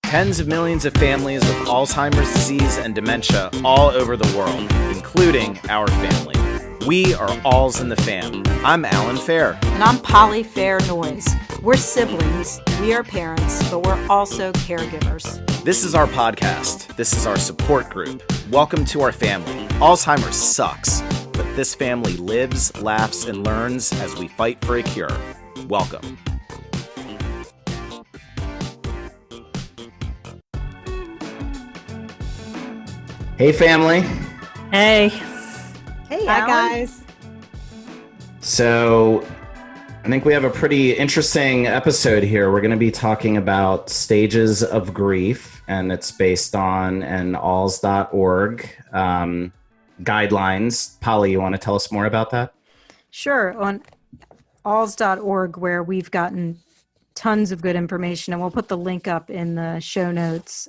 Tens of millions of families with Alzheimer's disease and dementia all over the world, including our family. We are Alz In The Fam. I'm Alan Fair. And I'm Polly Fair Noyes. We're siblings, we are parents, but we're also caregivers. This is our podcast. This is our support group. Welcome to our family. Alzheimer's sucks, but this family lives, laughs, and learns as we fight for a cure. Welcome. Hey, family. Hey. Hey, Hi, Alan. guys. So I think we have a pretty interesting episode here. We're going to be talking about stages of grief, and it's based on an alz.org guidelines. Polly, you want to tell us more about that? Sure. On alz.org, where we've gotten tons of good information, and we'll put the link up in the show notes.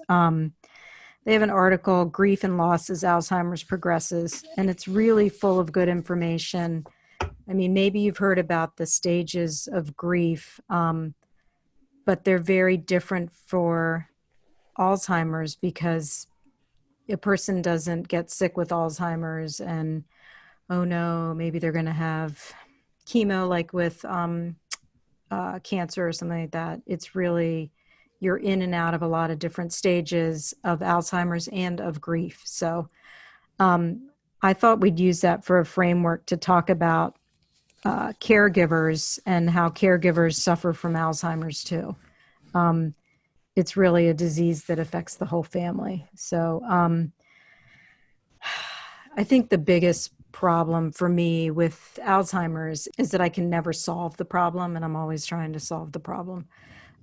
They have an article, Grief and Loss as Alzheimer's Progresses, and it's really full of good information. I mean, maybe you've heard about the stages of grief, but they're very different for Alzheimer's because a person doesn't get sick with Alzheimer's and, oh no, maybe they're going to have chemo like with cancer or something like that. It's really, you're in and out of a lot of different stages of Alzheimer's and of grief. So I thought we'd use that for a framework to talk about caregivers and how caregivers suffer from Alzheimer's too. It's really a disease that affects the whole family. So I think the biggest problem for me with Alzheimer's is that I can never solve the problem, and I'm always trying to solve the problem.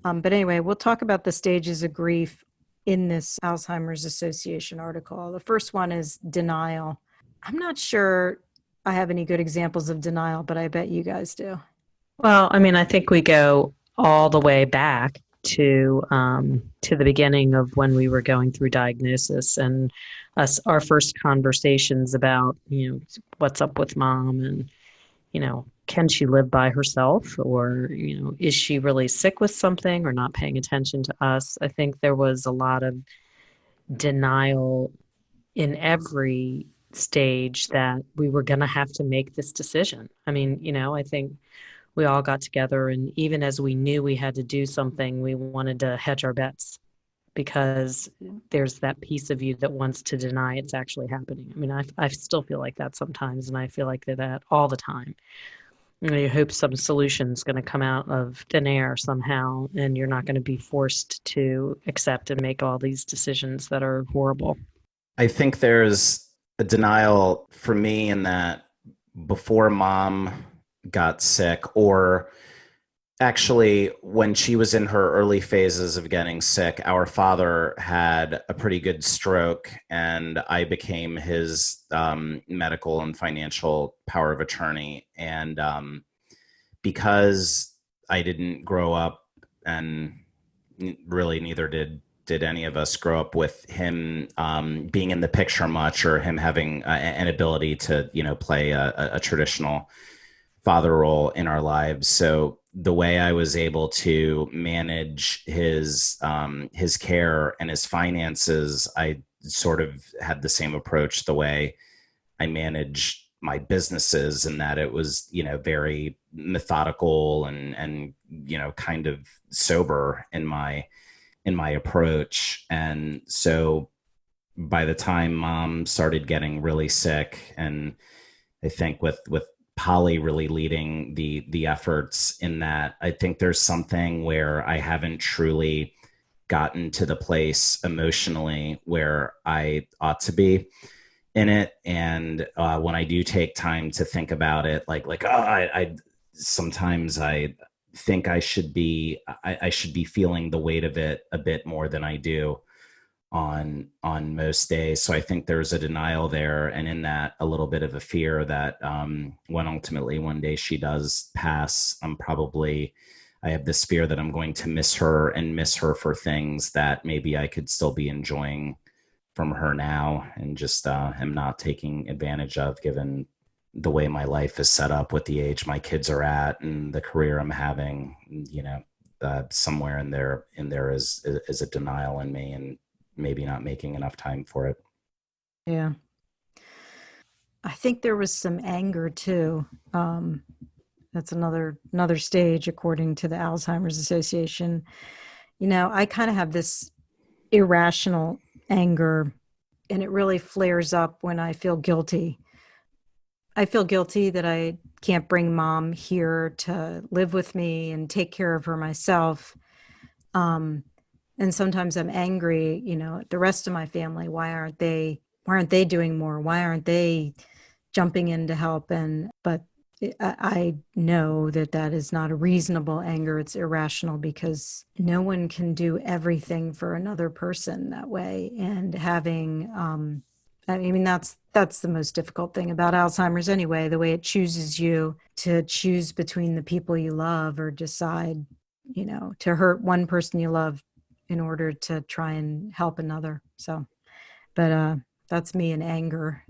But anyway, we'll talk about the stages of grief in this Alzheimer's Association article. The first one is denial. I'm not sure I have any good examples of denial, but I bet you guys do. Well, I mean, I think we go all the way back to the beginning of when we were going through diagnosis and our first conversations about, what's up with mom and, can she live by herself, or, is she really sick with something or not paying attention to us? I think there was a lot of denial in every stage that we were going to have to make this decision. I mean, I think we all got together, and even as we knew we had to do something, we wanted to hedge our bets because there's that piece of you that wants to deny it's actually happening. I mean, I still feel like that sometimes, and I feel like that all the time. You hope some solution's going to come out of thin air somehow, and you're not going to be forced to accept and make all these decisions that are horrible. I think there's a denial for me in that before mom got sick, or actually when she was in her early phases of getting sick, our father had a pretty good stroke, and I became his medical and financial power of attorney. And because I didn't grow up, and really neither did any of us grow up with him being in the picture much, or him having an ability to, play a traditional father role in our lives. So the way I was able to manage his care and his finances, I sort of had the same approach the way I manage my businesses, in that it was, very methodical and kind of sober in my approach. And so by the time mom started getting really sick, and I think with Polly really leading the efforts in that, I think there's something where I haven't truly gotten to the place emotionally where I ought to be in it. And when I do take time to think about it, I sometimes I think I should be feeling the weight of it a bit more than I do on most days. So I think there's a denial there, and in that a little bit of a fear that when ultimately one day she does pass, I have this fear that I'm going to miss her, and miss her for things that maybe I could still be enjoying from her now, and just am not taking advantage of, given the way my life is set up with the age my kids are at and the career I'm having. somewhere in there is a denial in me, and maybe not making enough time for it. Yeah. I think there was some anger too. That's another stage according to the Alzheimer's Association. I kind of have this irrational anger, and it really flares up when I feel guilty. I feel guilty that I can't bring mom here to live with me and take care of her myself. Um, and sometimes I'm angry, at the rest of my family. Why aren't they doing more? Why aren't they jumping in to help? But I know that is not a reasonable anger. It's irrational because no one can do everything for another person that way. And having, I mean, that's the most difficult thing about Alzheimer's anyway, the way it chooses you to choose between the people you love, or decide, to hurt one person you love in order to try and help another. So, but that's me in anger.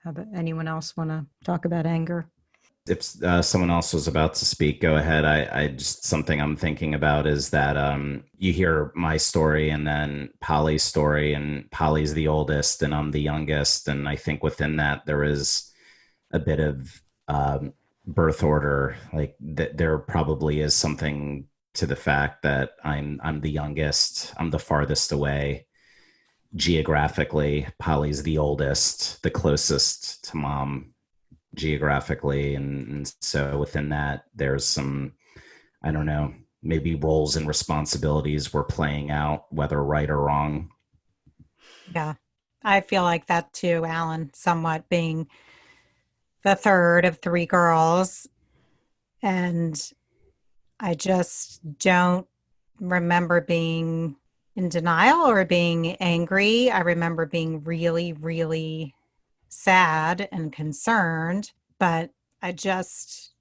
How about anyone else want to talk about anger? If someone else was about to speak, go ahead. I just, something I'm thinking about is that you hear my story and then Polly's story, and Polly's the oldest and I'm the youngest, and I think within that there is a bit of birth order. Like there probably is something to the fact that I'm the youngest, I'm the farthest away geographically. Polly's the oldest, the closest to mom geographically, and so within that there's some, I don't know, maybe roles and responsibilities were playing out, whether right or wrong. Yeah, I feel like that too, Alan, somewhat being the third of three girls. And I just don't remember being in denial or being angry. I remember being really, really sad and concerned, but I just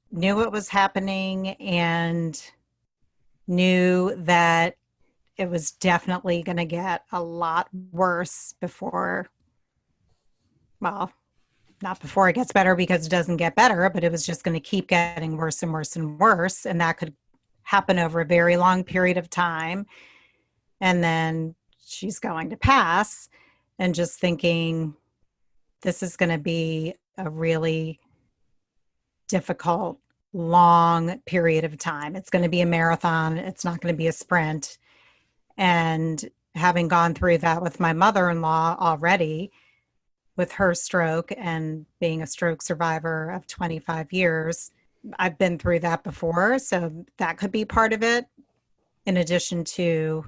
knew it was happening and knew that it was definitely going to get a lot worse before, well, not before it gets better, because it doesn't get better, but it was just going to keep getting worse and worse and worse. And that could happen over a very long period of time. And then she's going to pass, and just thinking, this is going to be a really difficult, long period of time. It's going to be a marathon. It's not going to be a sprint. And having gone through that with my mother-in-law already, with her stroke, and being a stroke survivor of 25 years, I've been through that before. So that could be part of it, in addition to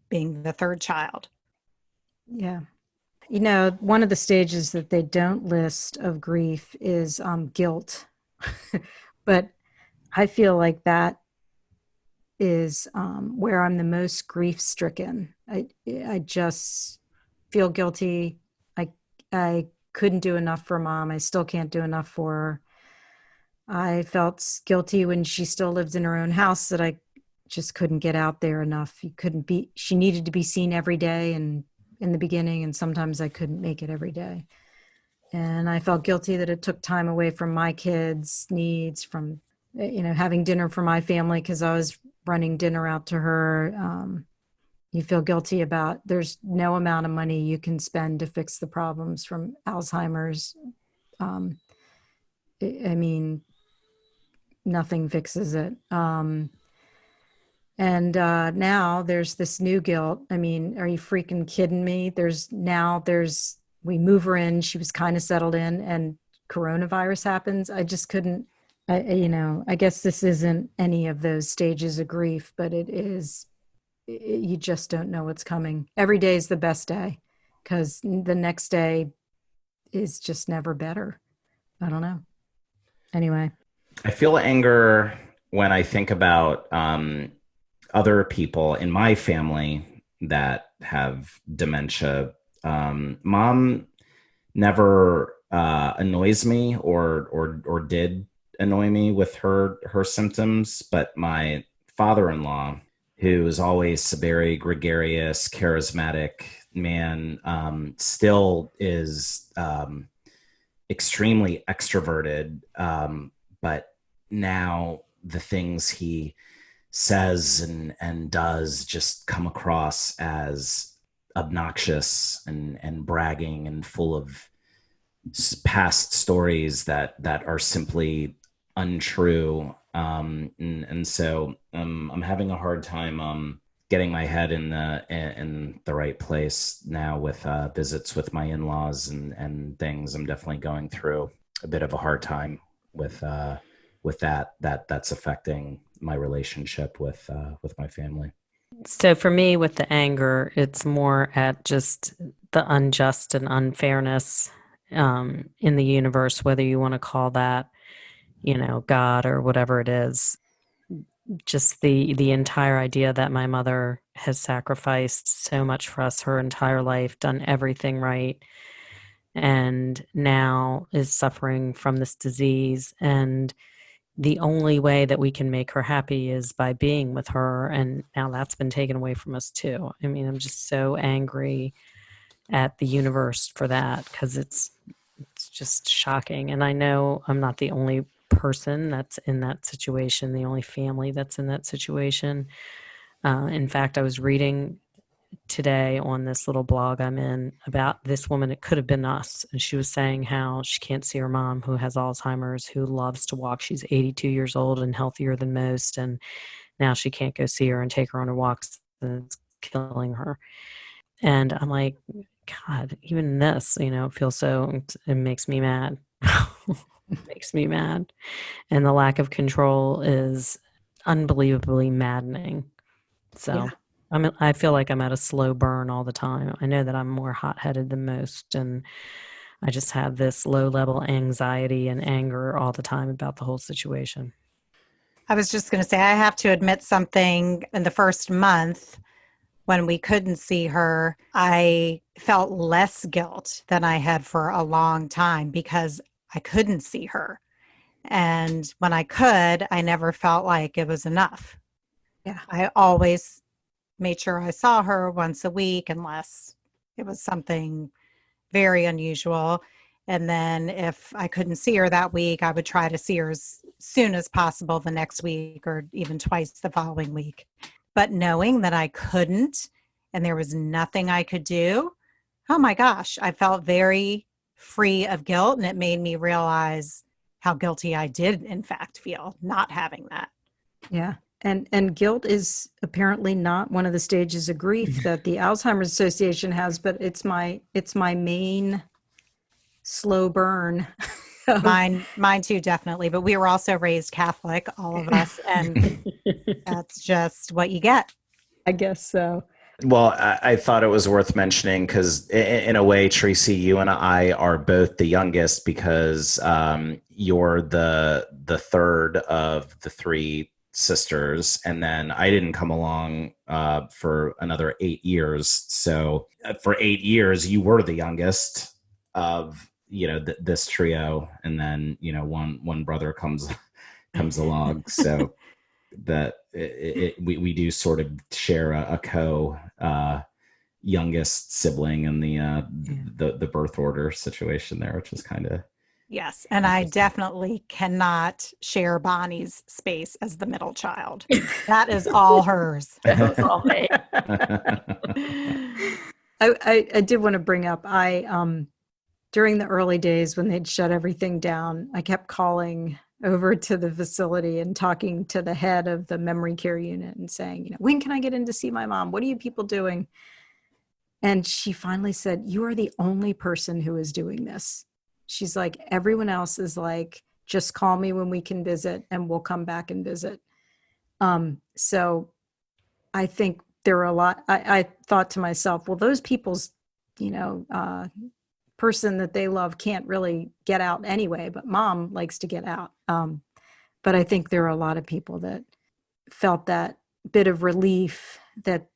being the third child. Yeah. One of the stages that they don't list of grief is guilt. But I feel like that is where I'm the most grief stricken. I just feel guilty. I couldn't do enough for mom. I still can't do enough for her. I felt guilty when she still lived in her own house, that I just couldn't get out there enough. She needed to be seen every day, and in the beginning, and sometimes I couldn't make it every day. And I felt guilty that it took time away from my kids' needs, from, having dinner for my family, because I was running dinner out to her. You feel guilty about, there's no amount of money you can spend to fix the problems from Alzheimer's. I mean, nothing fixes it. And now there's this new guilt. I mean, are you freaking kidding me? We move her in, she was kind of settled in, and coronavirus happens. I just couldn't, I guess this isn't any of those stages of grief, but it is, you just don't know what's coming. Every day is the best day, because the next day is just never better. I don't know. Anyway. I feel anger when I think about other people in my family that have dementia. Mom never annoys me or did annoy me with her symptoms, but my father-in-law, who is always a very gregarious, charismatic man, still is extremely extroverted, but now the things he says and does just come across as obnoxious and bragging and full of past stories that are simply untrue. And so I'm having a hard time getting my head in the right place now with visits with my in-laws and things. I'm definitely going through a bit of a hard time with that's affecting my relationship with my family. So for me, with the anger, it's more at just the unjust and unfairness in the universe, whether you want to call that, God or whatever it is. Just the entire idea that my mother has sacrificed so much for us her entire life, done everything right, and now is suffering from this disease. And the only way that we can make her happy is by being with her. And now that's been taken away from us too. I mean, I'm just so angry at the universe for that, because it's just shocking. And I know I'm not the only person that's in that situation, the only family that's in that situation. In fact, I was reading today on this little blog I'm in about this woman. It could have been us. And she was saying how she can't see her mom, who has Alzheimer's, who loves to walk. She's 82 years old and healthier than most. And now she can't go see her and take her on her walks, and it's killing her. And I'm like, God, even this, feels so, it makes me mad. It makes me mad. And the lack of control is unbelievably maddening. So I feel like I'm at a slow burn all the time. I know that I'm more hot-headed than most, and I just have this low-level anxiety and anger all the time about the whole situation. I was just going to say, I have to admit something. In the first month, when we couldn't see her, I felt less guilt than I had for a long time because I couldn't see her. And when I could, I never felt like it was enough. Yeah. I always made sure I saw her once a week, unless it was something very unusual. And then if I couldn't see her that week, I would try to see her as soon as possible the next week, or even twice the following week. But knowing that I couldn't and there was nothing I could do, oh my gosh, I felt very free of guilt. And it made me realize how guilty I did, in fact, feel not having that. Yeah. And guilt is apparently not one of the stages of grief that the Alzheimer's Association has, but it's my main slow burn. Mine too, definitely. But we were also raised Catholic, all of us, and that's just what you get. I guess so. Well, I thought it was worth mentioning because, in a way, Tracy, you and I are both the youngest because you're the third of the three sisters, and then I didn't come along for another 8 years. So for 8 years, you were the youngest of this trio, and then one brother comes along. So that we do sort of share a youngest sibling in the birth order situation there, which is kind of. Yes. And I definitely cannot share Bonnie's space as the middle child. That is all hers. That was all me. I did want to bring up, during the early days when they'd shut everything down, I kept calling over to the facility and talking to the head of the memory care unit and saying, when can I get in to see my mom? What are you people doing? And she finally said, you are the only person who is doing this. She's like, everyone else is like, just call me when we can visit and we'll come back and visit. So I think there were a lot, I thought to myself, well, those people's, person that they love can't really get out anyway, but mom likes to get out. But I think there are a lot of people that felt that bit of relief that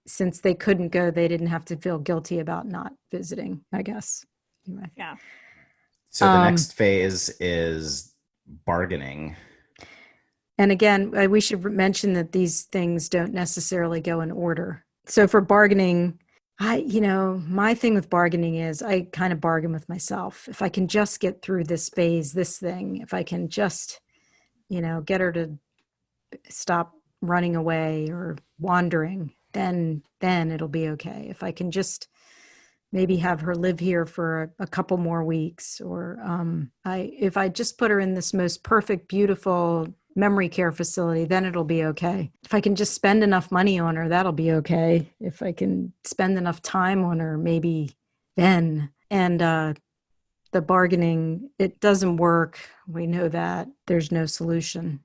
since they couldn't go, they didn't have to feel guilty about not visiting, I guess. Anyway. Yeah. So the next phase is bargaining. And again, we should mention that these things don't necessarily go in order. So for bargaining, my thing with bargaining is I kind of bargain with myself. If I can just get through this phase, this thing, if I can just, get her to stop running away or wandering, then it'll be okay. If I can just maybe have her live here for a couple more weeks, or if I just put her in this most perfect, beautiful memory care facility, then it'll be okay. If I can just spend enough money on her, that'll be okay. If I can spend enough time on her, maybe then. And the bargaining, it doesn't work. We know that. There's no solution.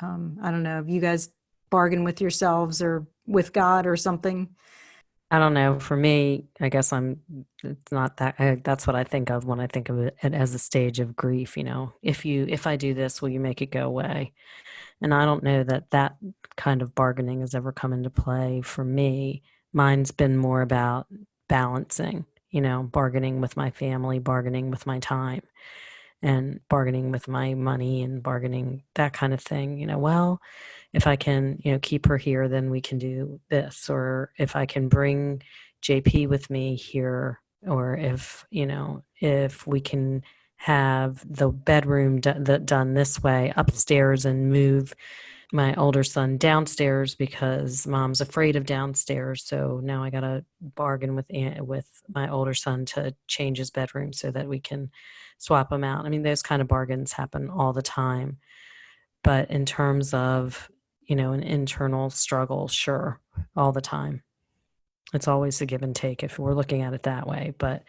I don't know if you guys bargain with yourselves or with God or something. I don't know. For me, I guess it's not that, that's what I think of when I think of it as a stage of grief. If I do this, will you make it go away? And I don't know that kind of bargaining has ever come into play for me. Mine's been more about balancing, bargaining with my family, bargaining with my time, and bargaining with my money, and bargaining that kind of thing. Well, if I can, keep her here, then we can do this. Or if I can bring JP with me here, or if we can have the bedroom done this way upstairs and move my older son downstairs because mom's afraid of downstairs. So now I got to bargain with my older son to change his bedroom so that we can swap them out. I mean, those kind of bargains happen all the time. But in terms of, an internal struggle, sure, all the time. It's always a give and take if we're looking at it that way. But,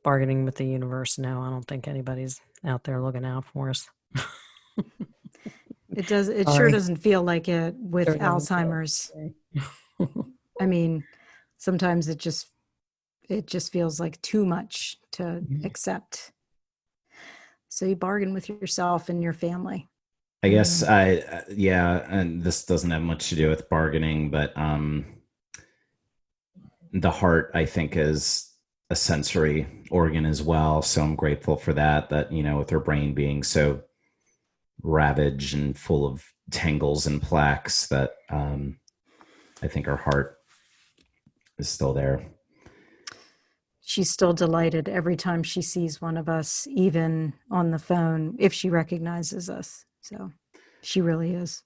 bargaining with the universe, no, I don't think anybody's out there looking out for us. It does. It Sorry. sure doesn't feel like it with Sure doesn't Alzheimer's. feel I mean, sometimes it just feels like too much to Mhm. accept. So you bargain with yourself and your family. I guess yeah, and this doesn't have much to do with bargaining, but the heart, I think, is a sensory organ as well. So I'm grateful for that, with her brain being so ravaged and full of tangles and plaques, that I think her heart is still there. She's still delighted every time she sees one of us, even on the phone, if she recognizes us. So she really is.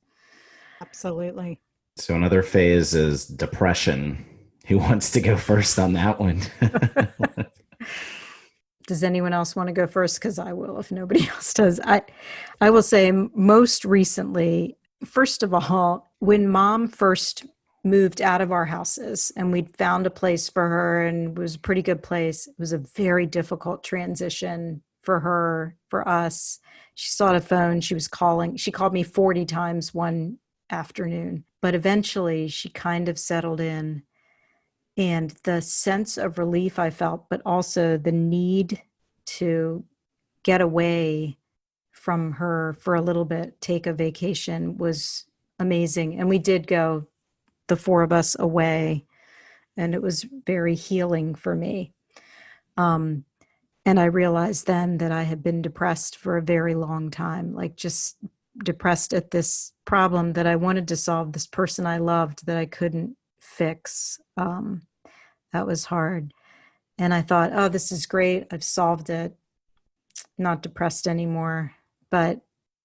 Absolutely. So another phase is depression. Who wants to go first on that one? Does anyone else want to go first? Because I will if nobody else does. I will say most recently, first of all, when mom first moved out of our houses and we'd found a place for her and it was a pretty good place, it was a very difficult transition for her, for us. She saw the phone. She was calling. She called me 40 times one afternoon, but eventually she kind of settled in. And the sense of relief I felt, but also the need to get away from her for a little bit, take a vacation, was amazing. And we did go, the four of us, away, and it was very healing for me. And I realized then that I had been depressed for a very long time, like just depressed at this problem that I wanted to solve, this person I loved that I couldn't fix. That was hard. And I thought, oh, this is great. I've solved it. Not depressed anymore. But,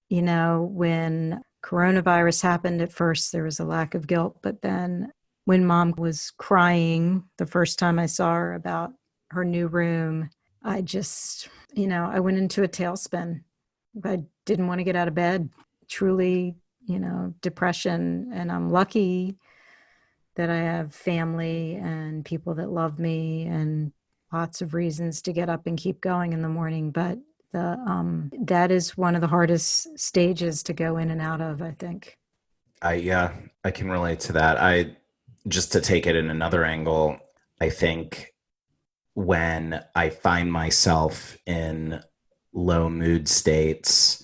when coronavirus happened, at first there was a lack of guilt. But then when mom was crying the first time I saw her about her new room, I just, I went into a tailspin. I didn't want to get out of bed. Truly, depression. And I'm lucky that I have family and people that love me and lots of reasons to get up and keep going in the morning. But that is one of the hardest stages to go in and out of, I think. I can relate to that. Just to take it in another angle, I think when I find myself in low mood states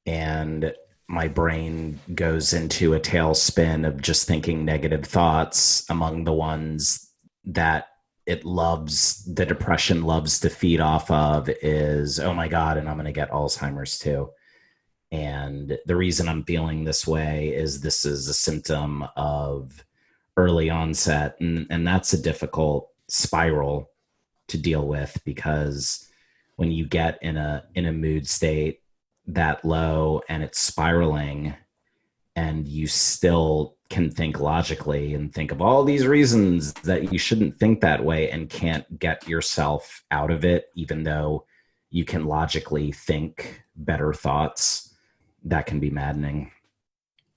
and my brain goes into a tailspin of just thinking negative thoughts, among the ones that the depression loves to feed off of is, oh my God, and I'm going to get Alzheimer's too. And the reason I'm feeling this way is this is a symptom of early onset. And that's a difficult spiral to deal with, because when you get in a mood state that low and it's spiraling, and you still can think logically and think of all these reasons that you shouldn't think that way and can't get yourself out of it, even though you can logically think better thoughts, that can be maddening.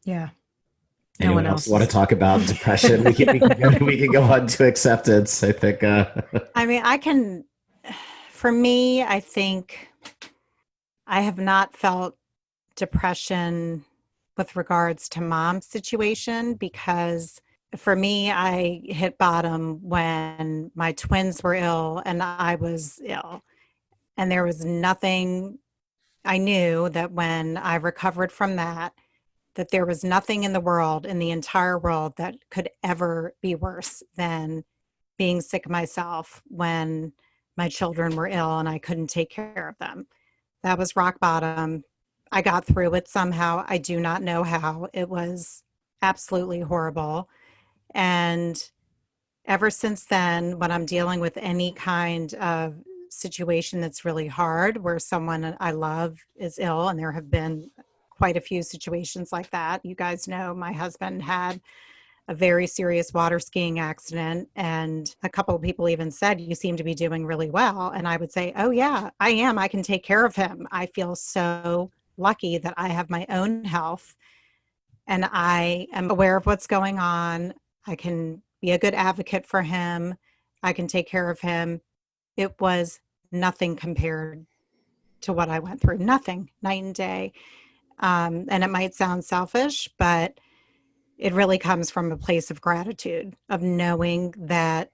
Yeah. No Anyone one else else want to is. talk about depression? We can go on to acceptance. I think. I mean, for me, I think I have not felt depression with regards to mom's situation, because for me, I hit bottom when my twins were ill and I was ill. And there was nothing, I knew that when I recovered from that, that there was nothing in the world, in the entire world, that could ever be worse than being sick myself when my children were ill and I couldn't take care of them. That was rock bottom. I got through it somehow. I do not know how. It was absolutely horrible. And ever since then, when I'm dealing with any kind of situation that's really hard, where someone I love is ill, and there have been quite a few situations like that. You guys know my husband had a very serious water skiing accident, and a couple of people even said, "You seem to be doing really well." And I would say, "Oh yeah, I am. I can take care of him." I feel so lucky that I have my own health and I am aware of what's going on. I can be a good advocate for him. I can take care of him. It was nothing compared to what I went through. Nothing, night and day. And it might sound selfish, but it really comes from a place of gratitude, of knowing that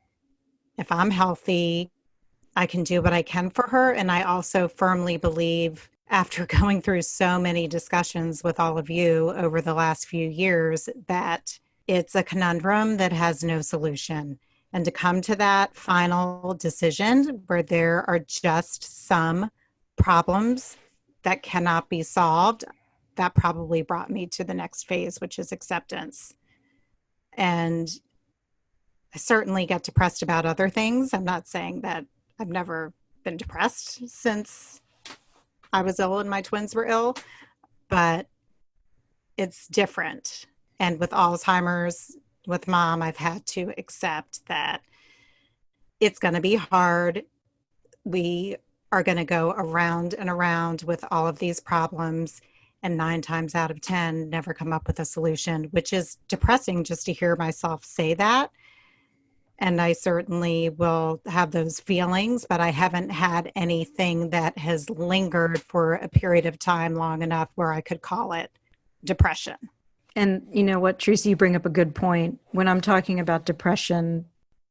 if I'm healthy, I can do what I can for her. And I also firmly believe, after going through so many discussions with all of you over the last few years, that it's a conundrum that has no solution. And to come to that final decision where there are just some problems that cannot be solved, that probably brought me to the next phase, which is acceptance. And I certainly get depressed about other things. I'm not saying that I've never been depressed since I was ill and my twins were ill, but it's different. And with Alzheimer's, with mom, I've had to accept that it's going to be hard. We are going to go around and around with all of these problems, and 9 times out of 10 never come up with a solution, which is depressing just to hear myself say that. And I certainly will have those feelings, but I haven't had anything that has lingered for a period of time long enough where I could call it depression. And you know what, Tracy, you bring up a good point. When I'm talking about depression,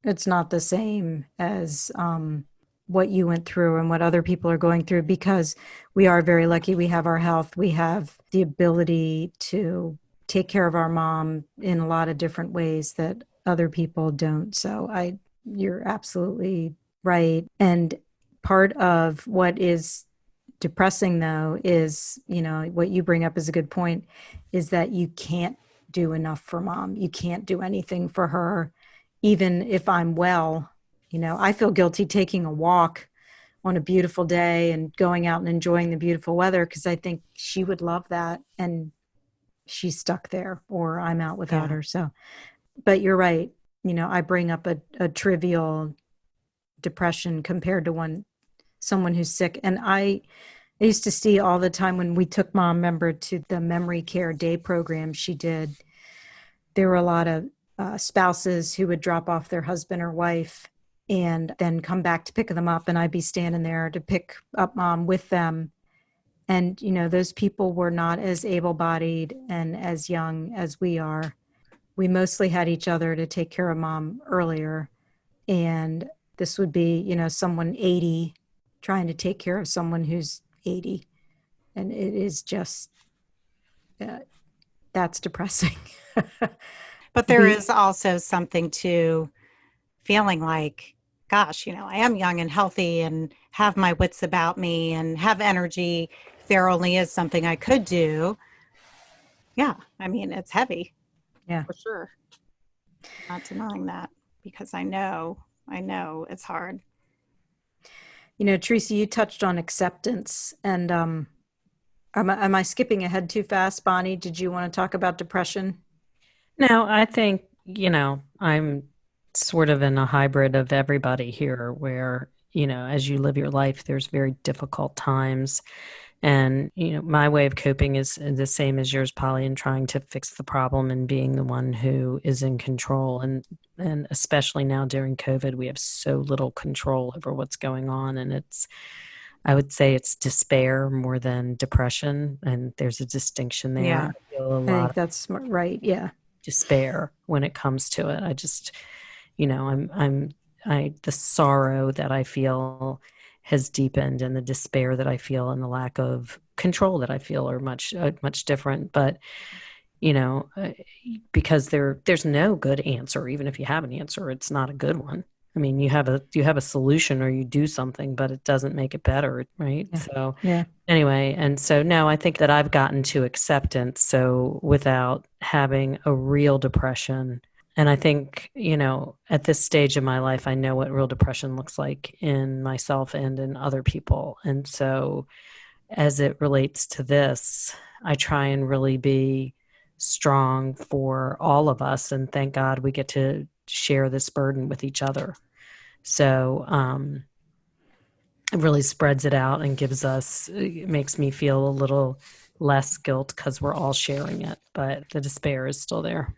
it's not the same as what you went through and what other people are going through, because we are very lucky. We have our health. We have the ability to take care of our mom in a lot of different ways that other people don't. So you're absolutely right. And part of what is depressing, though, is, what you bring up is a good point, is that you can't do enough for mom. You can't do anything for her. Even if I'm well, I feel guilty taking a walk on a beautiful day and going out and enjoying the beautiful weather, because I think she would love that. And she's stuck there, or I'm out without her. So, but you're right. I bring up a trivial depression compared to someone who's sick. And I used to see all the time when we took mom, remember, to the memory care day program she did, there were a lot of spouses who would drop off their husband or wife and then come back to pick them up. And I'd be standing there to pick up mom with them. And, those people were not as able-bodied and as young as we are. We mostly had each other to take care of mom earlier. And this would be, someone 80 trying to take care of someone who's 80. And it is just, that's depressing. But there is also something to feeling like, gosh, I am young and healthy and have my wits about me and have energy. If there only is something I could do. Yeah, I mean, it's heavy. Yeah, for sure. Not denying that, because I know it's hard. Tracy, you touched on acceptance, and Am I skipping ahead too fast, Bonnie? Did you want to talk about depression? No, I think, I'm sort of in a hybrid of everybody here where, as you live your life, there's very difficult times. And, my way of coping is the same as yours, Polly, in trying to fix the problem and being the one who is in control. And especially now during COVID, we have so little control over what's going on. And I would say it's despair more than depression. And there's a distinction there. Yeah. I feel a I lot think of that's right. Yeah. despair when it comes to it. I just, the sorrow that I feel has deepened, and the despair that I feel and the lack of control that I feel are much different. But, you know, uh, because there's no good answer. Even if you have an answer, it's not a good one. I mean, you have a solution or you do something, but it doesn't make it better, right? Yeah. So Yeah. anyway, and so no, I think that I've gotten to acceptance. So without having a real depression, and I think, at this stage of my life, I know what real depression looks like in myself and in other people. And so as it relates to this, I try and really be strong for all of us. And thank God we get to share this burden with each other. So it really spreads it out and it makes me feel a little less guilt because we're all sharing it, but the despair is still there.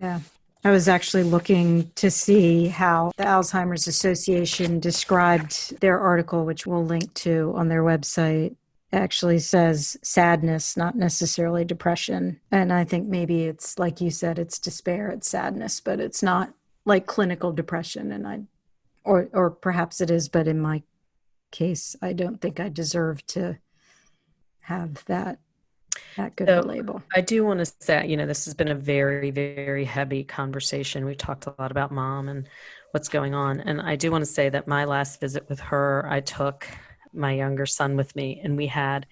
Yeah. I was actually looking to see how the Alzheimer's Association described their article, which we'll link to on their website. Actually says sadness, not necessarily depression. And I think maybe it's like you said, it's despair, it's sadness, but it's not like clinical depression. Or perhaps it is, but in my case, I don't think I deserve to have that good of a So label. I do want to say, this has been a very, very heavy conversation. We've talked a lot about mom and what's going on. And I do want to say that my last visit with her, I took my younger son with me, and we had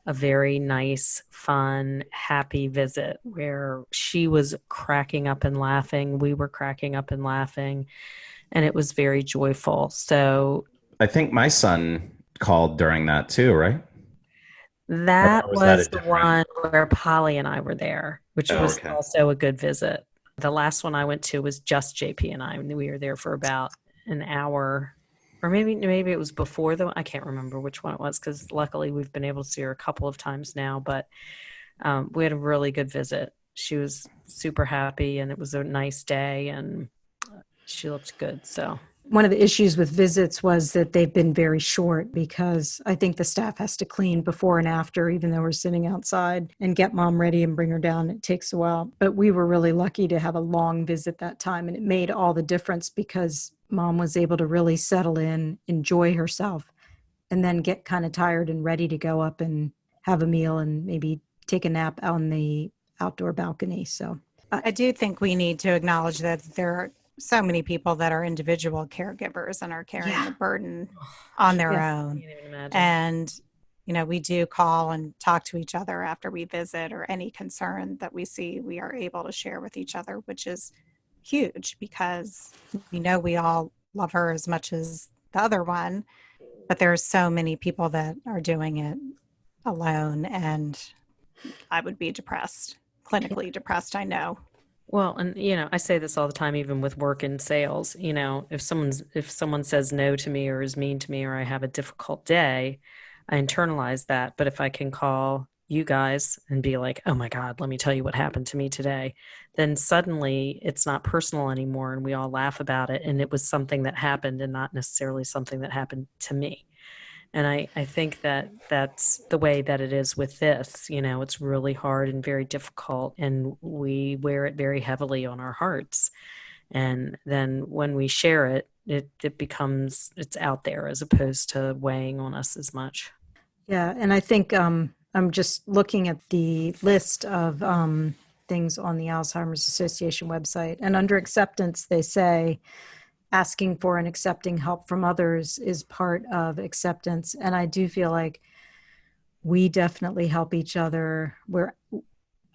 a very nice, fun, happy visit where she was cracking up and laughing. We were cracking up and laughing, and it was very joyful. So I think my son called during that too, right? Or that was that a was the different? one where Polly and I were there, which Oh, was okay. also a good visit. The last one I went to was just JP and I, and we were there for about an hour, or maybe it was before though. I can't remember which one it was because luckily we've been able to see her a couple of times now. But we had a really good visit. She was super happy, and it was a nice day, and she looked good. So One of the issues with visits was that they've been very short because I think the staff has to clean before and after, even though we're sitting outside, and get mom ready and bring her down. It takes a while. But we were really lucky to have a long visit that time. And it made all the difference because mom was able to really settle in, enjoy herself, and then get kind of tired and ready to go up and have a meal and maybe take a nap on the outdoor balcony. So I do think we need to acknowledge that there are so many people that are individual caregivers and are carrying yeah, the burden on their I own. can't even imagine. And, we do call and talk to each other after we visit, or any concern that we see, we are able to share with each other, which is huge because we all love her as much as the other one, but there are so many people that are doing it alone. And I would be depressed, clinically depressed, I know. Well, and I say this all the time, even with work in sales. If someone says no to me or is mean to me or I have a difficult day, I internalize that. But if I can call you guys and be like, "Oh my God, let me tell you what happened to me today," then suddenly it's not personal anymore, and we all laugh about it, and it was something that happened and not necessarily something that happened to me. And I think that that's the way that it is with this. It's really hard and very difficult, and we wear it very heavily on our hearts. And then when we share it, it's out there as opposed to weighing on us as much. yeah. And I think I'm just looking at the list of things on the Alzheimer's Association website. And under acceptance, they say asking for and accepting help from others is part of acceptance. And I do feel like we definitely help each other. Where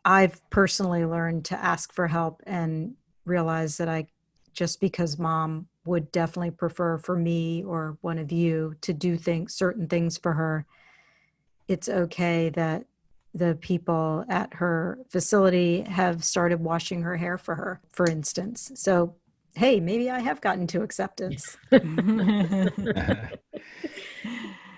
I've personally learned to ask for help and realize that just because mom would definitely prefer for me or one of you to do certain things for her, it's okay that the people at her facility have started washing her hair for her, for instance. So, hey, maybe I have gotten to acceptance.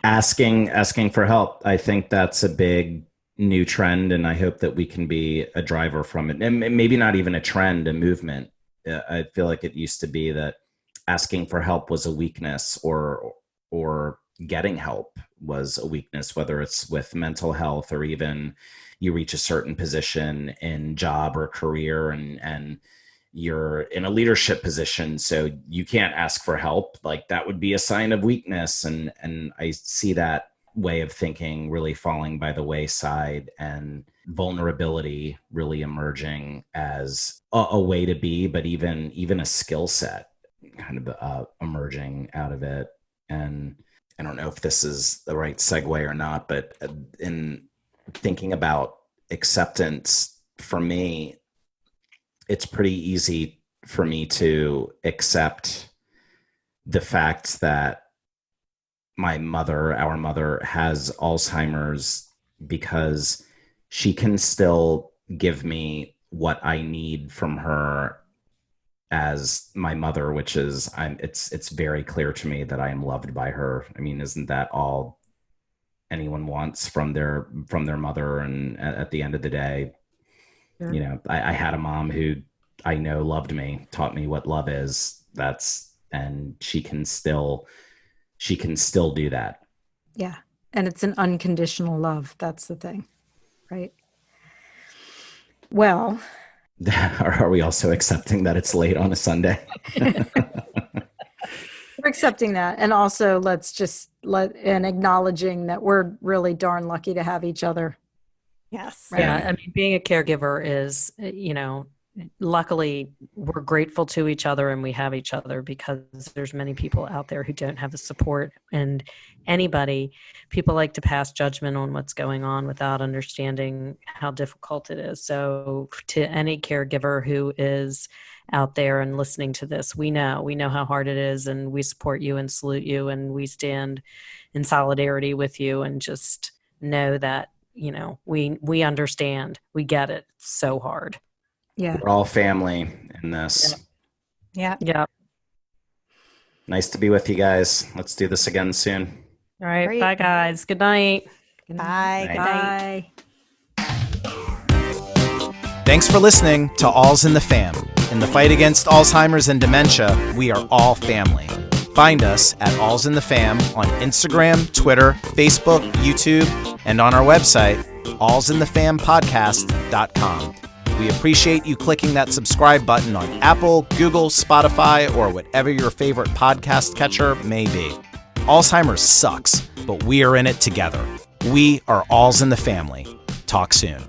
Asking for help. I think that's a big new trend, and I hope that we can be a driver from it. And maybe not even a trend, a movement. I feel like it used to be that asking for help was a weakness, or getting help was a weakness, whether it's with mental health or even you reach a certain position in job or career, and you're in a leadership position, so you can't ask for help. Like, that would be a sign of weakness. And I see that way of thinking really falling by the wayside, and vulnerability really emerging as a way to be, but even a skill set kind of emerging out of it. And I don't know if this is the right segue or not, but in thinking about acceptance, for me, it's pretty easy for me to accept the fact that our mother has Alzheimer's, because she can still give me what I need from her as my mother, which is it's very clear to me that I am loved by her. I mean, isn't that all anyone wants from their mother? And at the end of the day, Sure. you know, I had a mom who I know loved me, taught me what love is. And she can still do that. Yeah. And it's an unconditional love. That's the thing, right? Well, Are we also accepting that it's late on a Sunday? we're accepting that. And also and acknowledging that we're really darn lucky to have each other. Yes. Right. Yeah, I mean, being a caregiver is, luckily we're grateful to each other and we have each other, because there's many people out there who don't have the support, and people like to pass judgment on what's going on without understanding how difficult it is. So to any caregiver who is out there and listening to this, we know how hard it is, and we support you and salute you, and we stand in solidarity with you, and just know that we understand, we get it. It's so hard. Yeah. We're all family in this. Yeah. Yeah. Nice to be with you guys. Let's do this again soon. All right. Great. Bye, guys. Good night. Bye. Good night. Bye. Thanks for listening to Alz In The Fam. In the fight against Alzheimer's and dementia, we are all family. Find us at Alz In The Fam on Instagram, Twitter, Facebook, YouTube, and on our website, alzinthefampodcast.com. We appreciate you clicking that subscribe button on Apple, Google, Spotify, or whatever your favorite podcast catcher may be. Alzheimer's sucks, but we are in it together. We are Alz In The Family. Talk soon.